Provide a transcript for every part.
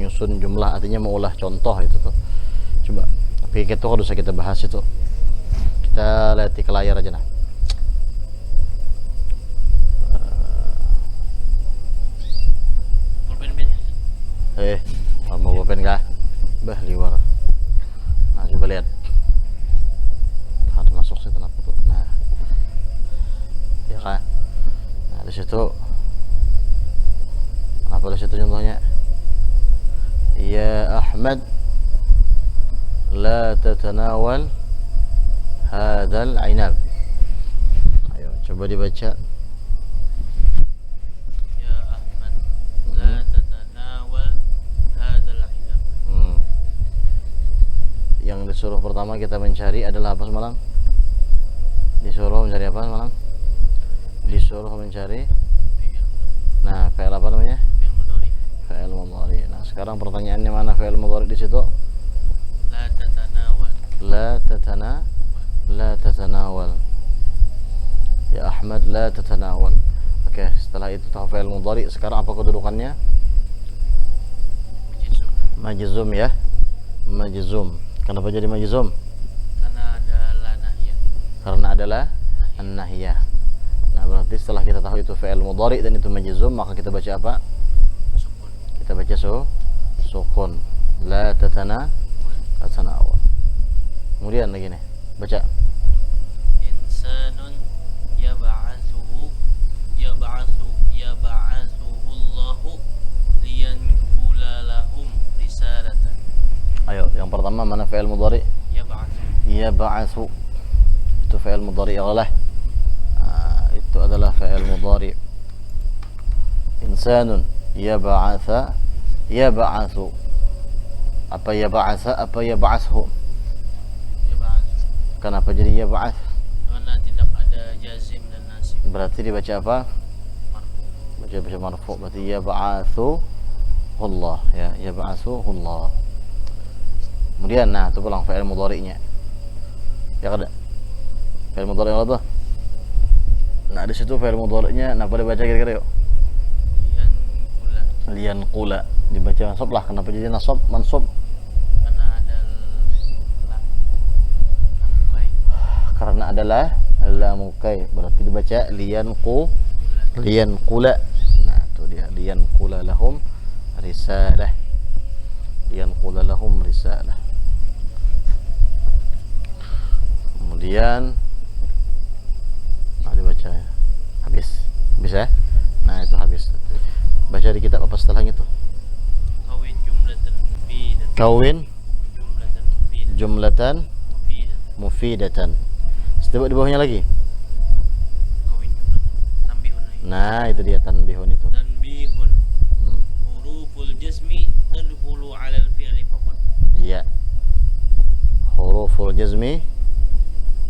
menyusun jumlah, artinya mengolah contoh itu tuh. Coba, tapi itu harus kita bahas itu. Kita lihat ke layar aja nah. Mau pulpen kah? Bah liwar. Nah coba lihat. Ada masuk situ kenapa tuh? Nah, ya kan? Nah di situ. Apa di situ contohnya? Ya Ahmad, la tatanawal hadzal ainab. Ayo coba dibaca. Ya Ahmad, la tatanawal hadzal ainab. Yang disuruh pertama kita mencari adalah apa semalam? Disuruh mencari apa semalam? Disuruh mencari. Nah, fi'il apa namanya? Fi'il mudhari. Fi'il mudhari. Nah, sekarang pertanyaannya mana fi'il mudhari di situ? La tatanawal. La tatanawal. Ya Ahmad, la tatanawal. Oke, setelah itu tahu fi'il mudhari, sekarang apa kedudukannya? Majzum ya. Majzum. Kenapa jadi majzum? Karena ada la nahiyah. Karena adalah an-nahiyah. Nah, berarti setelah kita tahu itu fi'il mudhari dan itu majzum, maka kita baca apa? Sukun. Kita baca sukun. La tatanawal. Kemudian lagi nih, baca. Insanun yab'atsuhu Allahu liyanqula lahum risalatan. Ayo, yang pertama mana fi'il mudhari? Yab'atsu. Itu fi'il mudhari Allah. Itu adalah fi'il mudhari. Insanun yab'atsa, yab'atsu. Apa yab'atsa, apa yab'atsu? Yab'atsu. Kenapa jadi yab'ats? Karena tidak ada jazim dan nasib. Berarti dibaca apa? Marfu. Baca marfu. Berarti yab'atsu Allah ya, yab'atsu Allah. Kemudian nah, itu pulang fi'il mudhari'nya. Ya kada? Fi'il mudhari' apa? Nah, di situ fi'il mudhari'nya apa dibaca kira-kira yuk? Liyanqula. Dibaca nasab lah. Kenapa jadi nasab? Mansub. Karena ada lamukai. Karena adalah lamukai. Berarti dibaca liyanqula. Nah, itu dia liyanqula lahum risalah. Liyanqula lahum risalah. Kemudian dibaca ya. Habis ya. Nah, itu habis. Baca di kitab apa setelahnya tuh? Kawin jumlatan mufidatan. Kawin Jumlatan mufidatan. jumlatan Mufidatan. mufidatan. Coba di bawahnya lagi. Kawin jumlatan. Tanbihun lagi. Nah, itu dia tanbihun itu. Tanbihun. Huruful jazmi tadkhulu 'ala al-fi'li faqat. Iya. Huruful jazmi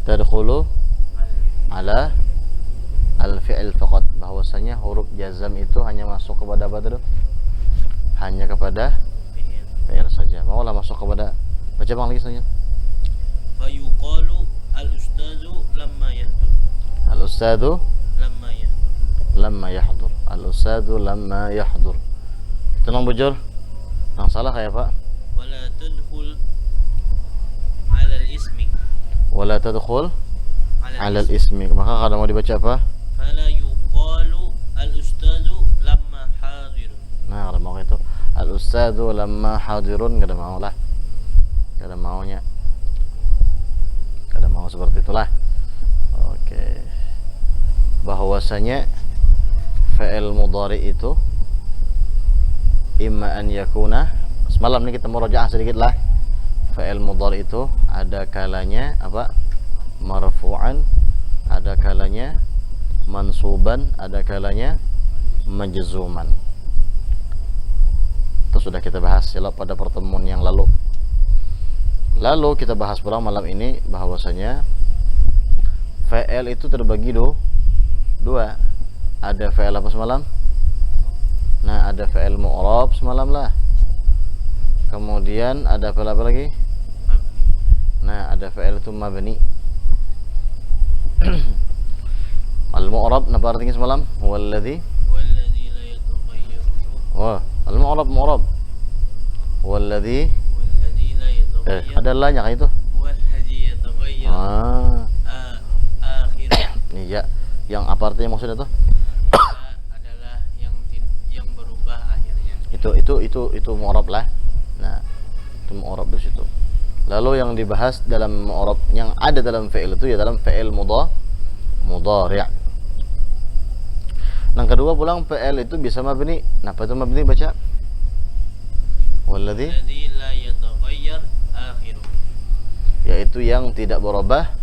tadkhulu ala al-fi'il faqat. Bahwasanya huruf jazam itu hanya masuk kepada apa tuh? Hanya kepada fi'il saja. Maulah masuk kepada, baca bang lagi saja. Fa yuqalu al-ustadzu lamma yahdur. Al-ustadzu Lamma yahdur. lamma yahdur. Al-ustadzu lamma yahdur. Tenang bujur. Yang salah kayak Pak. Wala tadkhul 'ala al-ismi. Wala tadkhul 'ala al-ismi. Maka kalau mau dibaca apa? Fala yuqalu al-ustadzu lamma hadir. Nah, kalau mau itu al-ustadzu lamma hadirun, enggak ada mau lah. Enggak ada maunya. Enggak ada mau seperti itulah. Oke. Bahwasanya fi'il mudhari itu imma an yakuna, semalam nih kita murajaah sedikit lah. Fi'il mudhari itu ada kalanya apa? Marfu'an, ada kalanya mansuban, ada kalanya majzuman. Itu sudah kita bahas ya pada pertemuan yang lalu. Lalu kita bahas pulang malam ini bahwasanya fi'il itu terbagi dua. Ada fi'il apa semalam? Nah, ada fi'il mu'rab semalam lah. Kemudian ada fi'il apa lagi? Nah, ada fi'il itu mabni. Al-mu'rab apa artinya semalam? Walladzi la yataghayyaru. Wah, al-mu'rab mu'rab. Walladzi والذي لا يتغير ada lanya kan itu? والذي يتغير آخره. Iya. Yang apa artinya maksudnya tuh? Adalah yang berubah akhirnya. Itu mu'rab lah. Nah, itu mu'rab di situ. Lalu yang dibahas dalam mu'rab yang ada dalam fi'il itu ya dalam fi'il mudhari'. Yang kedua pulang fi'il itu bisa mabni. Nah, apa itu mabni baca? Walladzi الذي لا يتغير آخره. yaitu yang tidak berubah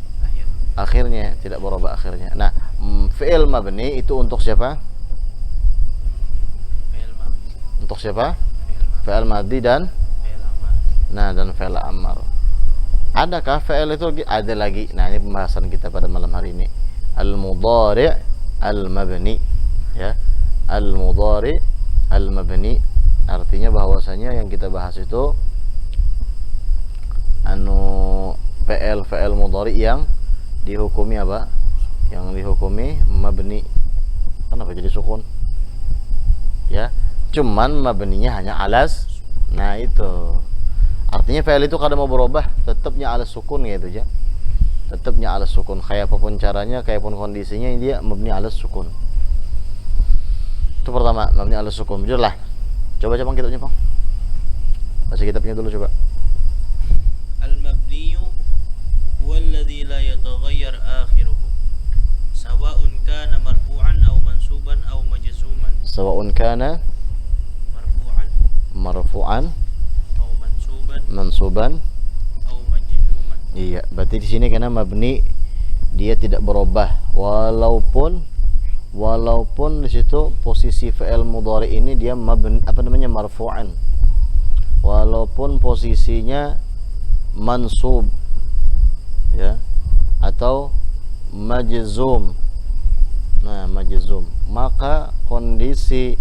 akhirnya, tidak berubah akhirnya. Nah, fi'il mabni itu untuk siapa? فعل ماضي. Untuk siapa? فعل Fi'il ماضي. madhi dan فعل أمر. nah dan fi'il amar. Adakah fi'il itu ada lagi? Nah, ini pembahasan kita pada malam hari ini. Al-mudhari' al-mabni. Ya. Al-mudhari' al-mabni artinya bahwasanya yang kita bahas itu fi'il mudhari yang dihukumi apa? Yang dihukumi mabni. Kenapa jadi sukun? Ya, cuman mabninya hanya alas. Nah, itu. Artinya fi'il itu kada mau berubah, tetapnya alas sukun gitu ya. Tetapnya alas sukun. Kayak apapun caranya, kayak apapun kondisinya dia mabni alas sukun. Itu pertama, mabni alas sukun. Jujur lah. Coba kitabnya, Bang. Baca kitabnya dulu coba. المبني هو الذي لا يتغير آخره سواء كان مرفوعا أو منصوبا أو مجزوما. Sawa'un kana مرفوعا marfu'an أو منصوبا mansuban. أو مجزوما. Iya, berarti di sini karena mabni dia tidak berubah walaupun di situ posisi fi'il mudhari ini dia mabni marfu'an. Walaupun posisinya mansub ya atau majzum. Nah, majzum, maka kondisi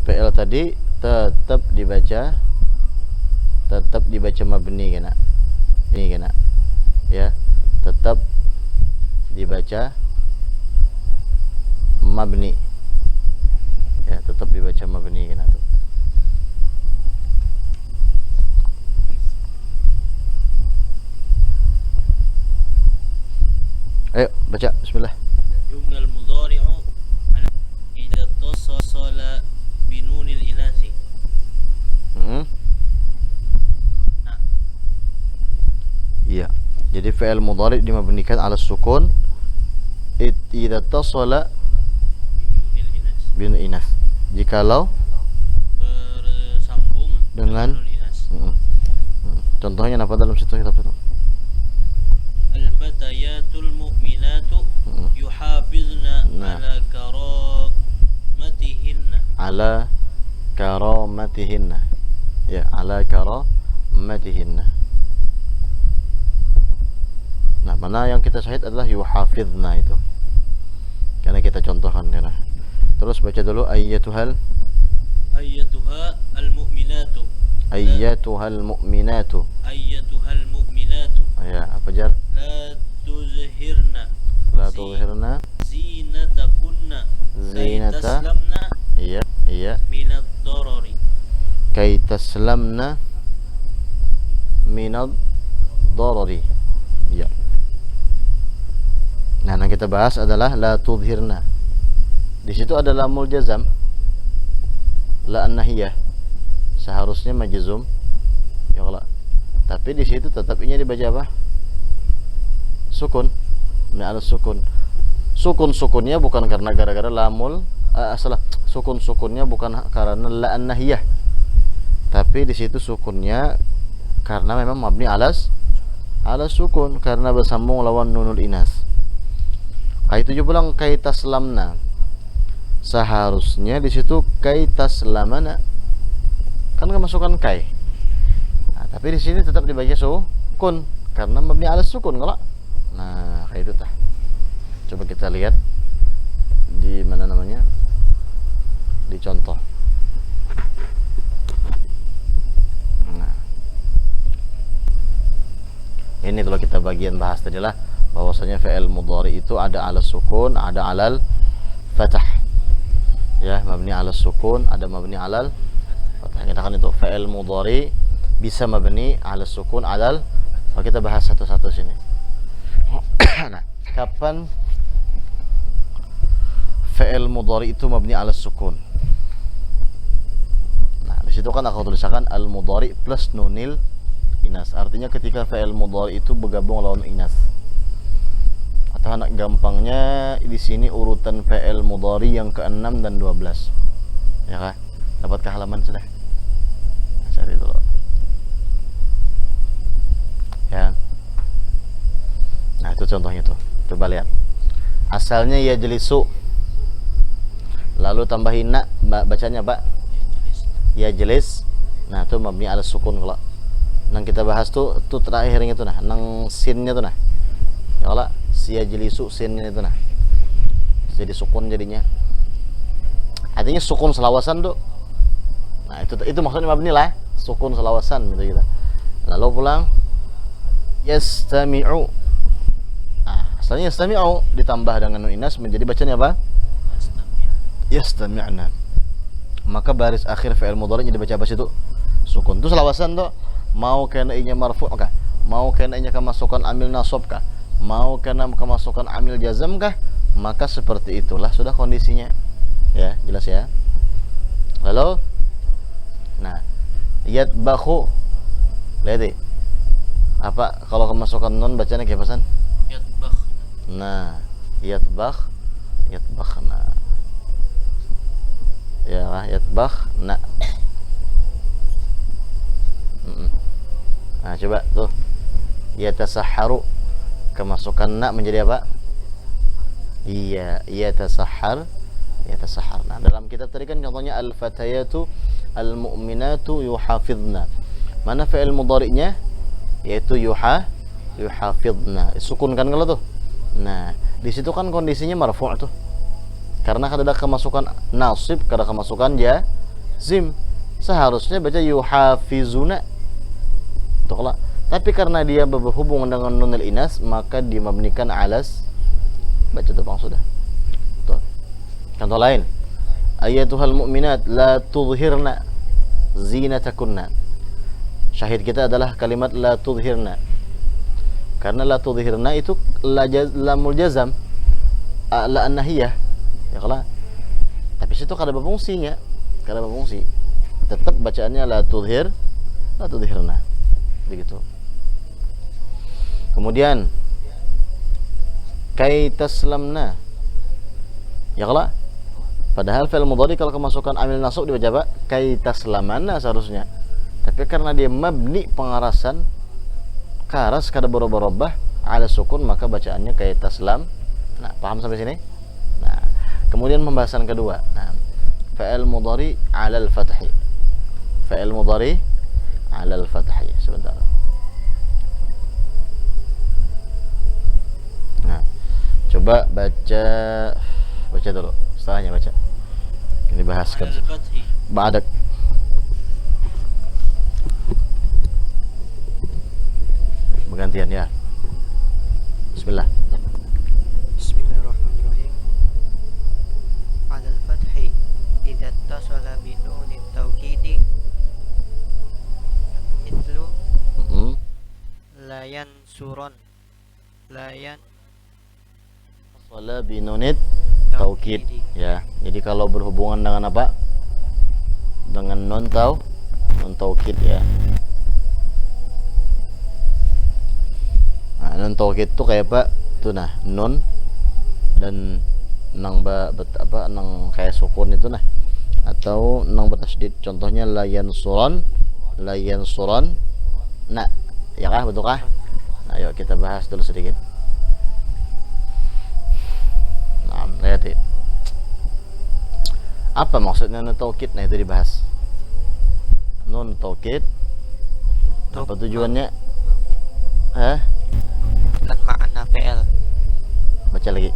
fi'il tadi tetap dibaca mabni kena. Ini kena. Ya, tetap dibaca mabni. Ya, tetap dibaca mabni kena tuh. Ayo baca bismillah. يبنى المضارع على إذا اتصل بنون الإناث. Hmm. Nah, Iya. Jadi fi'il mudhari dimabnikan ala sukun idza tasala binunil inas. bin inas. Jikalau Bersambung dengan nunul inas. Contohnya apa dalam situ kitab itu? Al-fatayatul mu'minatu yuhafizna Nah. ala karamatihinna. Ala karamatihinna. Ya, ala karamatihinna. Nah, mana yang kita syahid adalah yuhafizna itu. Karena kita contohkan ya. Terus baca dulu ayyatuhal Ayyatuha al-mu'minatu. ayyatuhal mu'minatu. Ayyatuhal mu'minatu. Ya, apa jar? La tuzhirna. La tuzhirna Zinatakunna. Zinata. Taslamna Iya. minad darari. Kay taslamna minad darari. Ya. Nah, yang kita bahas adalah la tudhirna. Di situ ada lamul jazam, la an-nahiyah. Seharusnya majzum. Ya Allah. Tapi di situ tetap ini dibaca apa? Sukun. Ma'al sukun. Sukun-sukunnya bukan karena gara-gara lamul sukun-sukunnya bukan karena la an-nahiyah. Tapi di situ sukunnya karena memang mabni alas sukun karena bersambung lawan nunul inas. Kayak itu juga bilang kai taslamna. Seharusnya di situ kai taslamana. Kan kemasukan kai. Nah, tapi di sini tetap dibaca sukun karena mabni alas sukun kalau. Nah, kayak itu tah. Coba kita lihat di mana namanya? Di contoh. Nah. Ini kalau kita bagian bahas tadi lah bahwasanya fi'il mudhari itu ada ala sukun, ada alal fathah. Ya, mabni 'ala sukun, ada mabni 'alal fathah. Kita kan itu fi'il mudhari bisa mabni 'ala sukun, 'alal. Kalau kita bahas satu-satu sini. Nah, kapan fi'il mudhari itu mabni 'ala sukun? Nah, di situ kan aku tuliskan al mudhari plus nunil inas. Artinya ketika fi'il mudhari itu bergabung lawan inas. Atau anak gampangnya di sini urutan fi'il mudhari yang ke-6 dan 12. Ya kan? Dapatkah halaman sudah? Nah, cari dulu. Ya. Nah, itu contohnya tuh. Coba lihat. Asalnya yajlisu. Lalu tambahin na, bacanya Pak. Yajlis. Nah, itu mabni 'ala sukun kalau. Nang kita bahas tuh terakhirnya tuh nah, nang sinnya tuh nah. Ya Allah, si yajlisu sinnya itu nah. Jadi sukun jadinya. Artinya sukun selawasan tuh. Nah, itu maksudnya mabni lah, sukun selawasan gitu kita. Lalu pulang yastami'u. Nah, asalnya yastami'u ditambah dengan nun inas menjadi bacanya apa? Yastami'na. Maka baris akhir fi'il mudhari dibaca apa situ? Sukun. Itu selawasan tuh. Mau kena inya marfu' kah? Mau kena inya kemasukan amil nasab kah? Mau kena kemasukan amil jazam kah? Maka seperti itulah sudah kondisinya. Ya, jelas ya. Lalu nah, yatbakhu. Lihat deh. Apa kalau kemasukan nun bacanya kayak pesan? Yatbakh. Nah, yatbakhna. Ya, yatbakhna. Nah, coba tuh. Yatasahharu. Kemasukan na menjadi apa? Iya, yatasahhar. Nah, dalam kitab tadi kan contohnya al-fatayatu al-mu'minatu yuhafidna. Mana fi'il mudhari'nya? Yaitu yuhafidna. Sukun kan kalau tuh. Nah, di situ kan kondisinya marfu' tuh. Karena kada ada kemasukan nasib, kada kemasukan jazim. Seharusnya baca yuhafizuna. Tuh kalau. Tapi karena dia berhubungan dengan nunil inas, maka dimabnikan alas. Baca tuh Bang sudah. Tuh. Contoh lain. Ayatuhal mu'minat la tudhirna zinatakunna. Syahid kita adalah kalimat la tudhirna. Karena la tudhirna itu lamul jazam, la an-nahiyah. Ya kalau. Tapi situ kada berfungsinya. Kada berfungsi. Tetap bacaannya la tudhirna. Begitu. Kemudian kai taslamna. Ya kalau. Padahal fi'il mudhari kalau kemasukan amil nasab dibaca apa? Kai taslamana seharusnya. Tapi karena dia mabni pengarasan karas kada berubah-ubah ala sukun, maka bacaannya kai taslam. Nah, paham sampai sini? Nah, kemudian pembahasan kedua. Nah, fi'il mudhari 'ala al-fathi. Fi'il mudhari 'ala al-fathi. Sebentar. Nah, coba baca dulu. Setelahnya baca. Ini bahas kan. Ba'dak. Bergantian ya. Bismillah. Bismillahirrahmanirrahim. 'Ala al-fathi idza ittasala bi nun at-tawkid mithlu la yansurun Wala binunit taukid ya. Jadi kalau berhubungan dengan apa? Dengan nun taukid ya. Nah, nun taukid itu kayak apa? Tuh nah, nun dan nang nang kayak sukun itu nah. Atau nang bertasydid. Contohnya la yansuran. Nah, ya kah betul kah? Nah, yuk kita bahas dulu sedikit. Nah, lihat ya. Apa maksudnya nun taukid? Nah, itu dibahas. Nun taukid apa tujuannya? Kan makna fi'il. Baca lagi.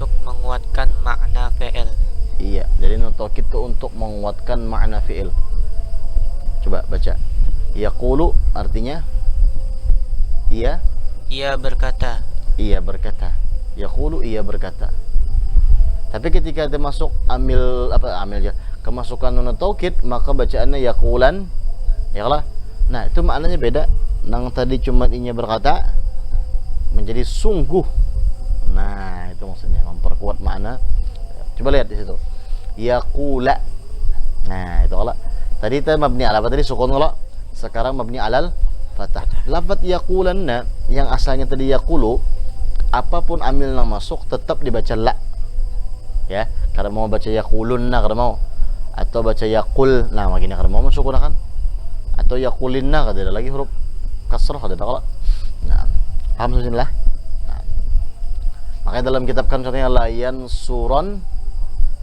Untuk menguatkan makna fi'il. Iya, jadi nun taukid itu untuk menguatkan makna fi'il. Coba baca. Yaqulu artinya Ia berkata. Yaqulu ia berkata. Tapi ketika dia masuk amil ya, kemasukan nun taukid, maka bacaannya yaqulan, ya lah. Nah, itu maknanya beda. Nang tadi cuma inya berkata menjadi sungguh. Nah, itu maksudnya memperkuat makna. Coba lihat di situ. Yaqula. Nah, itu kalau tadi itu mabni ala apa tadi sukun kalau sekarang mabni alal fathah. Lafaz yaqulanna yang asalnya tadi yaqulu, apapun amil yang masuk tetap dibaca la. Ya, kalau mau baca yaqulunna kalau mau, atau baca yaqul, nah makanya kalau mau masuk kan, atau yaqulinna kada ada lagi huruf kasrah kada kalau. Nah, paham sudah. Nah, makanya dalam kitab kan contohnya layan suron,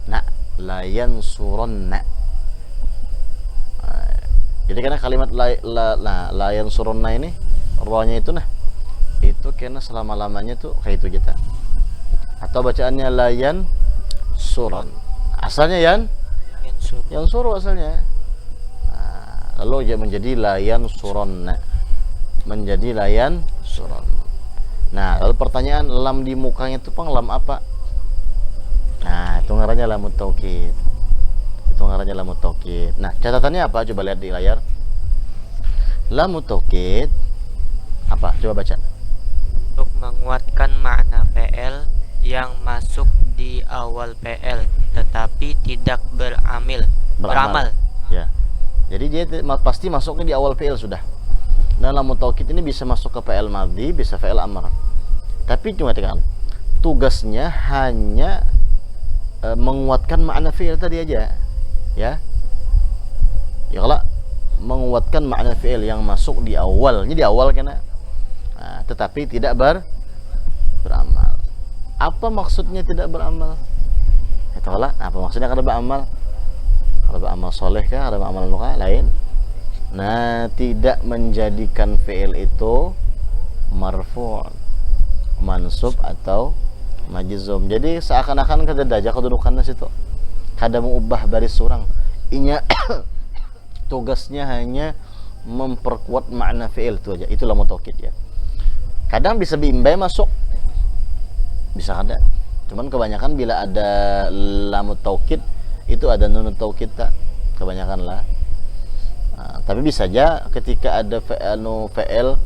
nah layan suron, nah. Jadi karena kalimat layan suronna ini rohnya itu nah itu karena selama-lamanya tuh kayak itu kita. Atau bacaannya layan suron. Asalnya yang suru asalnya. Nah, lalu dia menjadi layan suronna. Menjadi layan suron. Nah, lalu pertanyaan lam di mukanya itu lam apa? Nah, itu ngarannya lam taukid. Itu ngarannya lam taukid. Nah, catatannya apa? Coba lihat di layar. Lam taukid apa? Coba baca. Untuk menguatkan makna fi'il yang masuk di awal fi'il tetapi tidak beramal. Ya. Jadi dia pasti masuknya di awal fi'il sudah. Nah, lam taukid ini bisa masuk ke fi'il madhi, bisa fi'il amr. Tapi cuma tekan. Tugasnya hanya menguatkan makna fi'il tadi aja. Ya. Ya kalau menguatkan makna fi'il yang masuk di awal. Ini di awal kan. Nah, tetapi tidak beramal. Apa maksudnya tidak beramal? Itulah apa maksudnya kada beramal? Kada beramal soleh kah? Kada beramal nuka lain? Nah, tidak menjadikan fi'il itu marfu', mansub atau majzum. Jadi seakan-akan kada daja kedudukannya situ. Kada mengubah baris surang. Inya tugasnya hanya memperkuat makna fi'il itu aja. Itulah mutaukid ya. Kadang bisa bimbay masuk. Bisa kada. Cuman kebanyakan bila ada lam taukid itu ada nun taukid tak. Kebanyakan lah. Nah, tapi bisa aja ketika ada fi'il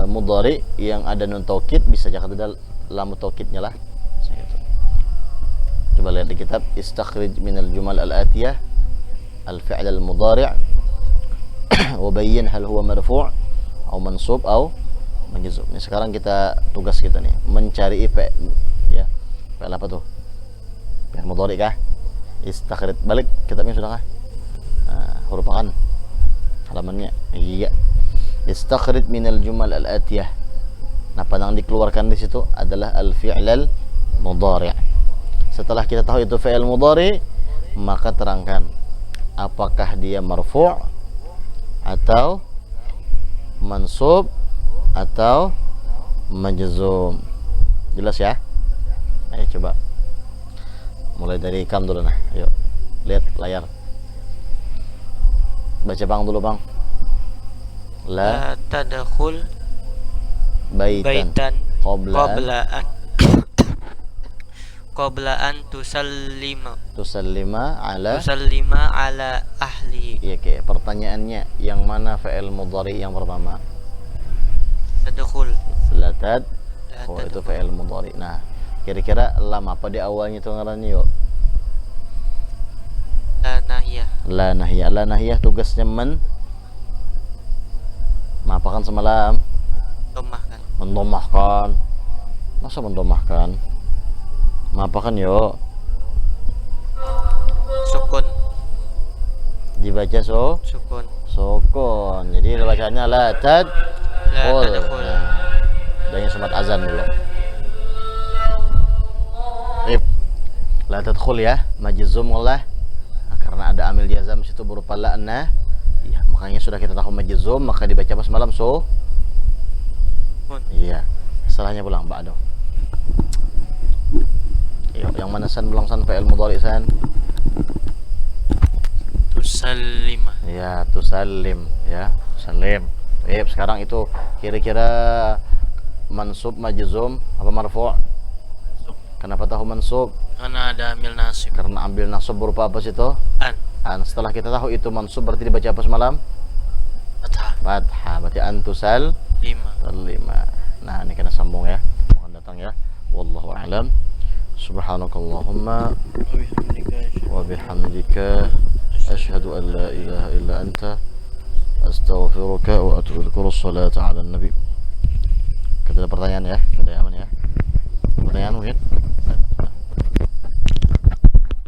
mudhari yang ada nun taukid bisa aja kada lam taukidnya lah. Coba lihat di kitab istakhrij minal jumal al-atiyah al-fi'l al-mudhari' wa bayyin hal huwa marfu' atau mansub atau majzum. Ini sekarang kita tugas kita nih mencari ya. Fi'il apa tuh? Fi'il mudhari' kah? Istakhrij balik kitabnya sudah kah? Huruf kan halamannya. Iya. Istakhrij minal jumal al-atiyah. Nah, yang dikeluarkan di situ adalah al-fi'l al-mudhari'. Setelah kita tahu itu fi'il mudhari, maka terangkan apakah dia marfu' atau mansub atau majzum. Jelas ya? Ayo coba. Mulai dari kam dulu nah. Yuk. Lihat layar. Baca Bang dulu, Bang. La tadkhul baitan qabla an tusallima ala ahlihi. Iya, kayak pertanyaannya yang mana fi'il mudhari yang pertama? Tadkhul. Itu fi'il mudhari. Nah, kira-kira lam apa di awalnya itu ngarannya yuk? La nahiyah tugasnya mengapakan semalam? Mendomahkan. Masa mendomahkan? Mengapakan yuk? Sukun. Dibaca sukun. Jadi bacanya la tadkhul. Dan yang sumat azan dulu. La tadkhul ya, majzum lah. Karena ada amil jazam situ berupa la'na. Ya, makanya sudah kita tahu majzum, maka dibaca pas malam iya. Salahnya pulang ba'do. Yang mana san pulang san fi'il mudhari san? Tusallima. Ya, tusallim ya, tusallim. Sekarang itu kira-kira mansub majzum apa marfu'? Kenapa tahu mansub? Karena ada amil nasib. Karena ambil nasab berupa apa sih itu? An. Setelah kita tahu itu mansub berarti dibaca apa semalam? Fathah. Fathah. Berarti antusal 5. 5. Nah, ini kena sambung ya. Mohon datang ya. Wallahu a'lam. Subhanakallahumma wa bihamdika asyhadu an la ilaha illa anta astaghfiruka wa atubu ilaik. Salatu ala nabi. Kita ada pertanyaan ya. Ada yang aman ya? Pertanyaan mungkin?